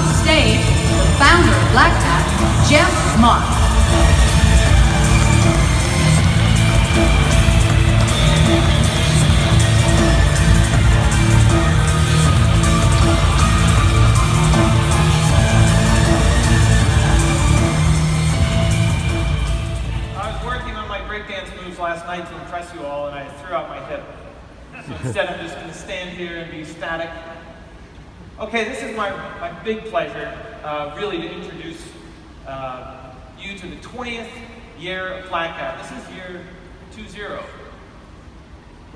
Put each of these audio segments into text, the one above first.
the stage, the founder of Black Hat, Jeff Mark. Last night to impress you all, and I threw out my hip. So instead, I'm just going to stand here and be static. Okay, this is my big pleasure, really, to introduce you to the 20th year of Black Hat. This is year 20.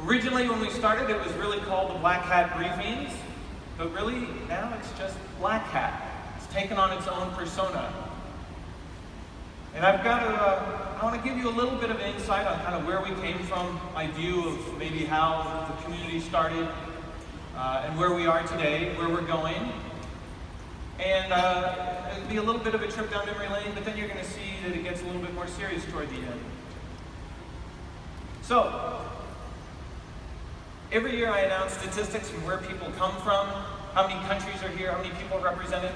Originally, when we started, it was really called the Black Hat Briefings, but really, now it's just Black Hat. It's taken on its own persona. And I want to give you a little bit of insight on kind of where we came from, my view of maybe how the community started, and where we are today, where we're going. And it'll be a little bit of a trip down memory lane, but then you're going to see that it gets a little bit more serious toward the end. So, every year I announce statistics from where people come from, how many countries are here, how many people are represented.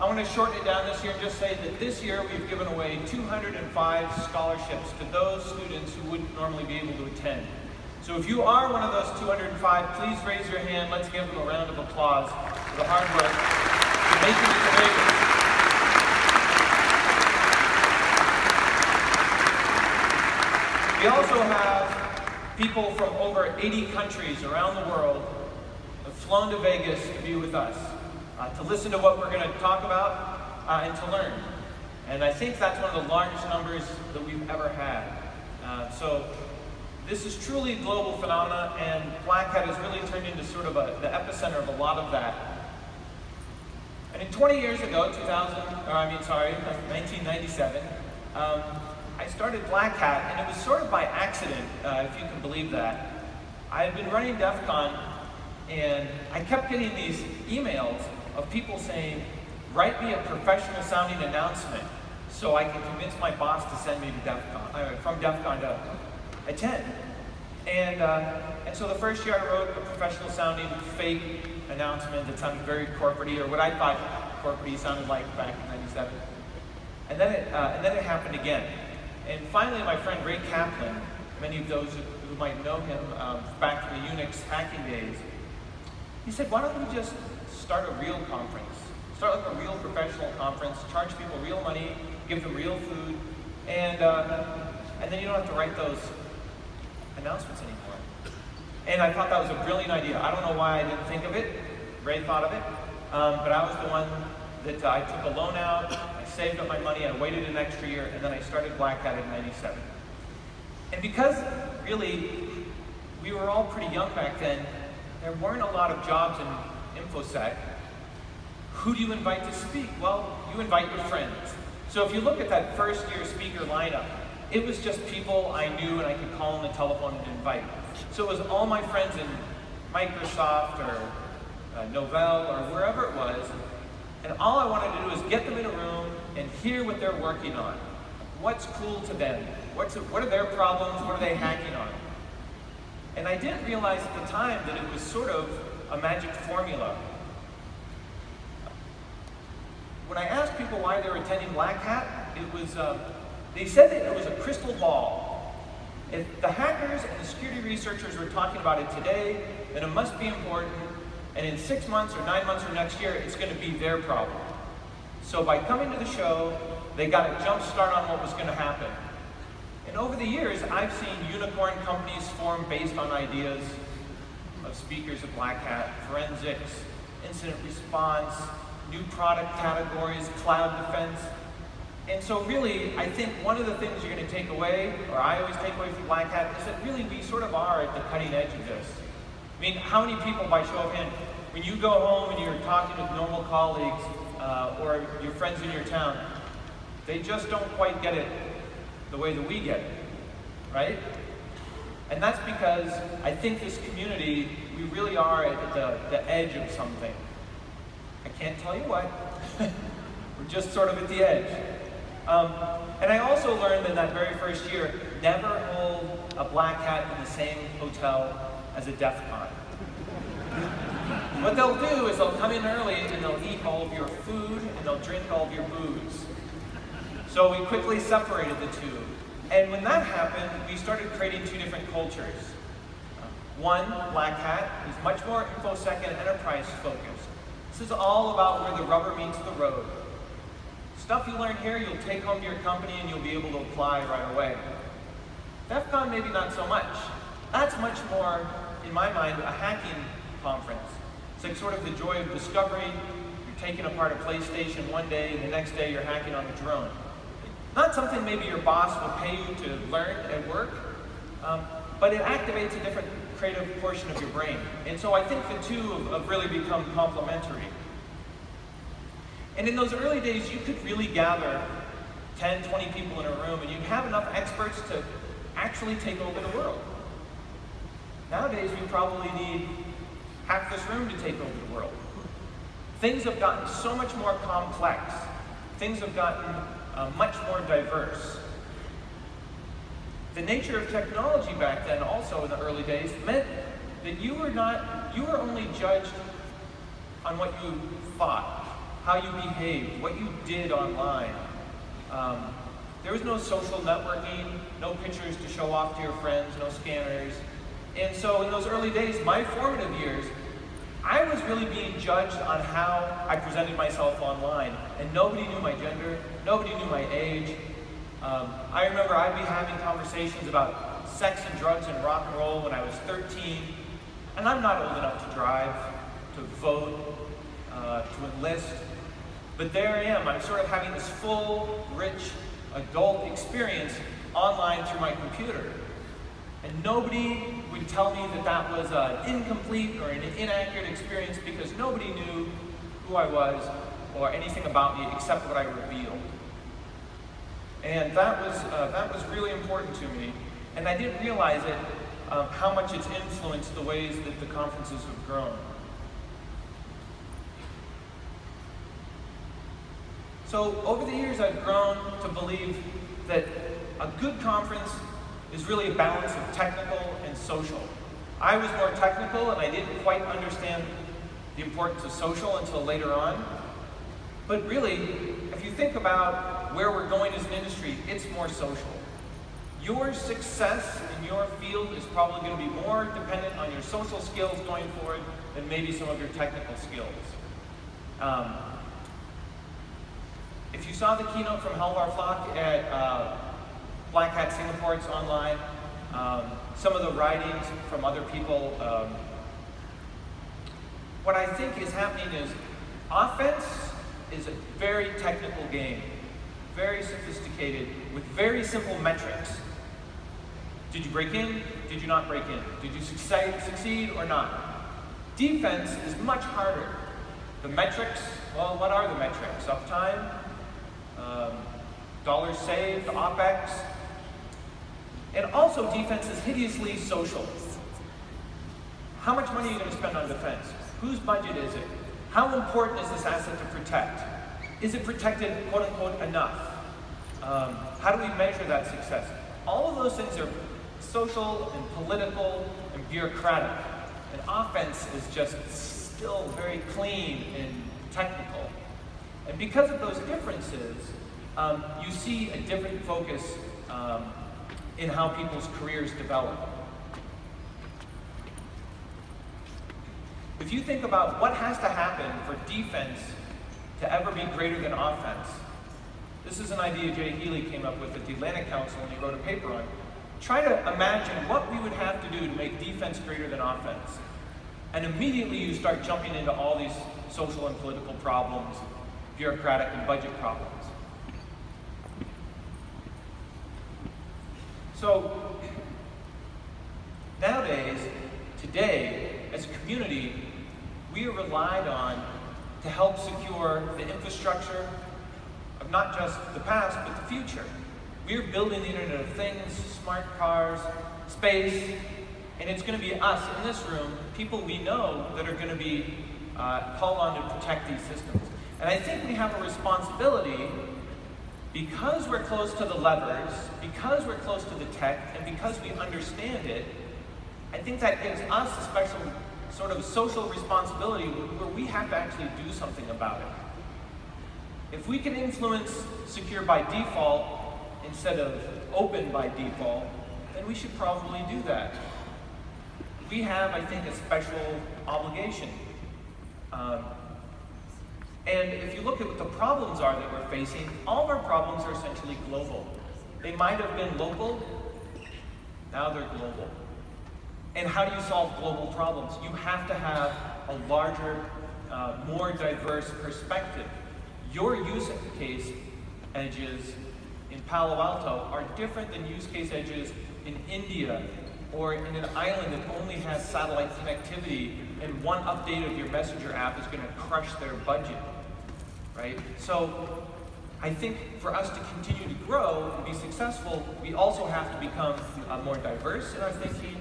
I want to shorten it down this year and just say that this year we've given away 205 scholarships to those students who wouldn't normally be able to attend. So if you are one of those 205, please raise your hand. Let's give them a round of applause for the hard work for making it available. We also have people from over 80 countries around the world who have flown to Vegas to be with us. To listen to what we're going to talk about and to learn. And I think that's one of the largest numbers that we've ever had. So this is truly a global phenomena, and Black Hat has really turned into sort of the epicenter of a lot of that. And in 20 years ago, 1997, I started Black Hat, and it was sort of by accident, if you can believe that. I had been running DEF CON, and I kept getting these emails of people saying, write me a professional sounding announcement so I can convince my boss to send me to DEF CON, from DEF CON to attend. And so the first year I wrote a professional sounding fake announcement that sounded very corporate-y, or what I thought corporate-y sounded like back in '97. And then it happened again. And finally my friend Ray Kaplan, many of those who might know him back from the Unix hacking days, he said, why don't we just start a real conference? Start like a real professional conference, charge people real money, give them real food, and then you don't have to write those announcements anymore. And I thought that was a brilliant idea. I don't know why I didn't think of it. Ray thought of it, but I was the one that I took a loan out, I saved up my money, I waited an extra year, and then I started Black Hat in '97. And because really we were all pretty young back then, there weren't a lot of jobs in InfoSec. Who do you invite to speak? Well, you invite your friends. So if you look at that first year speaker lineup, it was just people I knew and I could call on the telephone and invite. So it was all my friends in Microsoft or Novell or wherever it was, and all I wanted to do was get them in a room and hear what they're working on. What's cool to them? What are their problems? What are they hacking on? And I didn't realize at the time that it was sort of a magic formula. When I asked people why they were attending Black Hat, it was, they said that it was a crystal ball. If the hackers and the security researchers were talking about it today, then it must be important, and in 6 months or 9 months or next year, it's going to be their problem. So by coming to the show, they got a jump start on what was going to happen. And over the years, I've seen unicorn companies form based on ideas of speakers at Black Hat, forensics, incident response, new product categories, cloud defense. And so really, I think one of the things you're going to take away, or I always take away from Black Hat, is that really we sort of are at the cutting edge of this. I mean, how many people, by show of hand, when you go home and you're talking with normal colleagues or your friends in your town, they just don't quite get it the way that we get it, right? And that's because I think this community, we really are at the edge of something. I can't tell you what. We're just sort of at the edge. And I also learned in that very first year, never hold a Black Hat in the same hotel as a DEF CON. What they'll do is they'll come in early and they'll eat all of your food and they'll drink all of your booze. So we quickly separated the two. And when that happened, we started creating two different cultures. One, Black Hat, is much more InfoSec and enterprise focused. This is all about where the rubber meets the road. Stuff you learn here, you'll take home to your company and you'll be able to apply right away. DEF CON, maybe not so much. That's much more, in my mind, a hacking conference. It's like sort of the joy of discovery. You're taking apart a PlayStation one day and the next day you're hacking on a drone. Not something maybe your boss will pay you to learn at work, but it activates a different creative portion of your brain. And so I think the two have really become complementary. And in those early days, you could really gather 10, 20 people in a room and you'd have enough experts to actually take over the world. Nowadays, we probably need half this room to take over the world. Things have gotten so much more complex. Things have gotten much more diverse. The nature of technology back then, also in the early days, meant that you were only judged on what you thought, how you behaved, what you did online. There was no social networking, no pictures to show off to your friends, no scanners. And so in those early days, my formative years, I was really being judged on how I presented myself online. And nobody knew my gender, nobody knew my age. I remember I'd be having conversations about sex and drugs and rock and roll when I was 13. And I'm not old enough to drive, to vote, to enlist. But there I am, I'm sort of having this full, rich, adult experience online through my computer. And nobody would tell me that that was an incomplete or an inaccurate experience because nobody knew who I was or anything about me except what I revealed. And that was really important to me. And I didn't realize it, how much it's influenced the ways that the conferences have grown. So over the years, I've grown to believe that a good conference is really a balance of technical and social. I was more technical and I didn't quite understand the importance of social until later on. But really, if you think about where we're going as an industry, it's more social. Your success in your field is probably going to be more dependent on your social skills going forward than maybe some of your technical skills. If you saw the keynote from Halvar Flach at Black Hat Singapore, it's online. Some of the writings from other people. What I think is happening is offense is a very technical game, very sophisticated, with very simple metrics. Did you break in? Did you not break in? Did you succeed or not? Defense is much harder. The metrics, well, what are the metrics? Uptime, dollars saved, OpEx. And also defense is hideously social. How much money are you going to spend on defense? Whose budget is it? How important is this asset to protect? Is it protected, quote unquote, enough? How do we measure that success? All of those things are social and political and bureaucratic. And offense is just still very clean and technical. And because of those differences, you see a different focus in how people's careers develop. If you think about what has to happen for defense to ever be greater than offense, this is an idea Jay Healy came up with at the Atlantic Council and he wrote a paper on. Try to imagine what we would have to do to make defense greater than offense. And immediately you start jumping into all these social and political problems, bureaucratic and budget problems. So, nowadays, today, as a community, we are relied on to help secure the infrastructure of not just the past, but the future. We're building the Internet of Things, smart cars, space, and it's going to be us in this room, people we know that are going to be called on to protect these systems. And I think we have a responsibility, because we're close to the levers, because we're close to the tech, and because we understand it, I think that gives us a sort of social responsibility where we have to actually do something about it. If we can influence secure by default instead of open by default, then we should probably do that. We have, I think, a special obligation. And if you look at what the problems are that we're facing, all of our problems are essentially global. They might have been local, now they're global. And how do you solve global problems? You have to have a larger, more diverse perspective. Your use case edges in Palo Alto are different than use case edges in India or in an island that only has satellite connectivity, and one update of your messenger app is going to crush their budget, right? So I think for us to continue to grow and be successful, we also have to become more diverse in our thinking,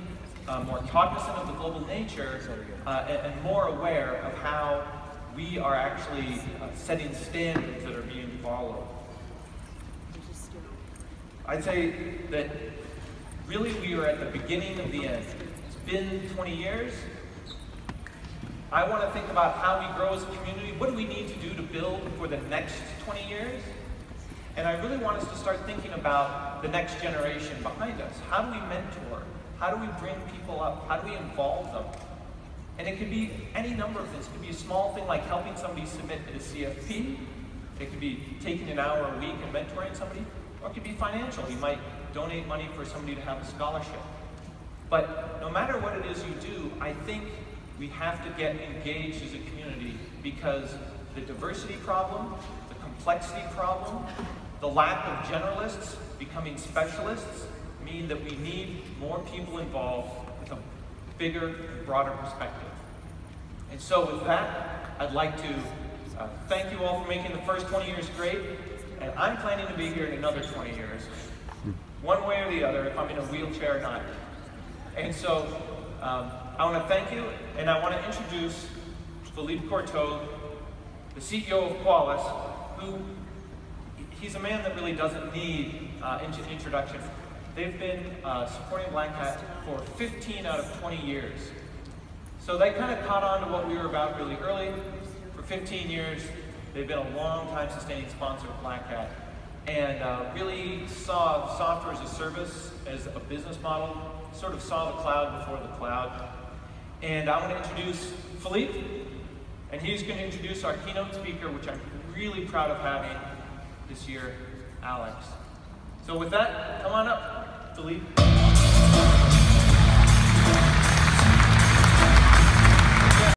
more cognizant of the global nature, and more aware of how we are actually setting standards that are being followed. I'd say that really we are at the beginning of the end. It's been 20 years. I want to think about how we grow as a community. What do we need to do to build for the next 20 years? And I really want us to start thinking about the next generation behind us. How do we mentor? How do we bring people up? How do we involve them? And it could be any number of things. It could be a small thing like helping somebody submit a CFP. It could be taking an hour a week and mentoring somebody. Or it could be financial. You might donate money for somebody to have a scholarship. But no matter what it is you do, I think we have to get engaged as a community, because the diversity problem, the complexity problem, the lack of generalists becoming specialists mean that we need more people involved with a bigger, broader perspective. And so with that, I'd like to thank you all for making the first 20 years great. And I'm planning to be here in another 20 years, one way or the other, if I'm in a wheelchair or not. And so I want to thank you, and I want to introduce Philippe Courteau, the CEO of Qualys, who, he's a man that really doesn't need introduction. They've been supporting Black Hat for 15 out of 20 years. So they kind of caught on to what we were about really early. For 15 years, they've been a long-time sustaining sponsor of Black Hat, and really saw software as a service as a business model, sort of saw the cloud before the cloud. And I want to introduce Philippe, and he's going to introduce our keynote speaker, which I'm really proud of having this year, Alex. So with that, come on up, Philippe.